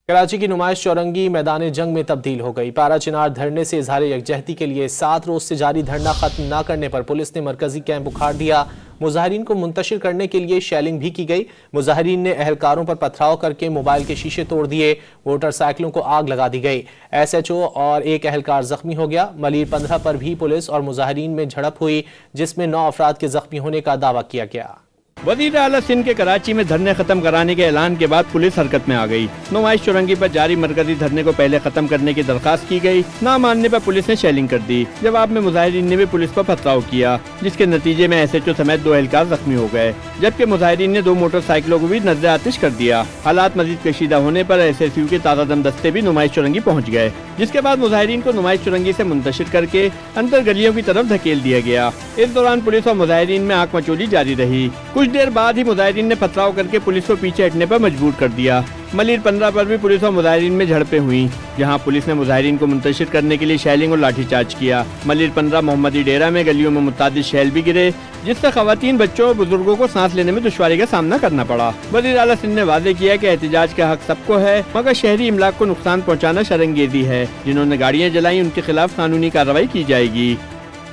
کراچی کی نمائش چورنگی میدان جنگ میں تبدیل ہو گئی۔ پارا چنار دھرنے سے اظہار یکجہتی کے لیے 7 روز سے جاری دھرنا ختم نہ کرنے پر پولیس نے مرکزی کیمپ اکھاڑ دیا۔ مظاہرین کو منتشر کرنے کے لیے شیلنگ بھی کی گئی۔ مظاہرین نے اہلکاروں پر پتھراؤ کر کے موبائل کے شیشے توڑ دیے۔ موٹر سائیکلوں کو آگ لگا دی گئی۔ ایس ایچ او اور ایک اہلکار زخمی ہو گیا۔ ملیر 15 پر بھی پولیس اور مظاہرین میں جھڑپ ہوئی، جس میں 9 افراد کے زخمی ہونے کا دعویٰ کیا گیا۔ وزیر اعلیٰ سندھ کے کراچی میں دھرنے ختم کرانے کے اعلان کے بعد پولیس حرکت میں آ گئی۔ نمائش چورنگی پر جاری مرکزی دھرنے کو پہلے ختم کرنے کی درخواست کی گئی۔ نہ ماننے پر پولیس نے شیلنگ کر دی۔ جواب میں مظاہرین نے بھی پولیس پر پتھراؤ کیا، جس کے نتیجے میں ایس ایچ او سمیت 2 اہلکار زخمی ہو گئے، جبکہ مظاہرین نے 2 موٹر سائیکلوں کو بھی نذر آتش کر دیا۔ حالات مزید کشیدہ ہونے پر ایس ایس یو کے تازہ دم دستے بھی نمائش چورنگی پہنچ گئے، جس کے بعد مظاہرین کو نمائش چورنگی سے منتشر کر کے اندر گلیوں کی طرف دھکیل دیا گیا۔ اس دوران پولیس اور مظاہرین میں آنکھ مچولی جاری رہی۔ کچھ دیر بعد ہی مظاہرین نے پتھراؤ کر کے پولیس کو پیچھے ہٹنے پر مجبور کر دیا۔ ملیر 15 پر بھی پولیس اور مظاہرین میں جھڑپیں ہوئیں، جہاں پولیس نے مظاہرین کو منتشر کرنے کے لیے شیلنگ اور لاٹھی چارج کیا۔ ملیر 15 محمدی ڈیرہ میں گلیوں میں متعدد شیل بھی گرے، جس سے خواتین، بچوں اور بزرگوں کو سانس لینے میں دشواری کا سامنا کرنا پڑا۔ وزیر اعلیٰ سندھ نے واضح کیا کہ احتجاج کا حق سب کو ہے، مگر شہری املاک کو نقصان پہنچانا شرمگیزی ہے۔ جنہوں نے گاڑیاں جلائیں ان کے خلاف قانونی کارروائی کی جائے گی۔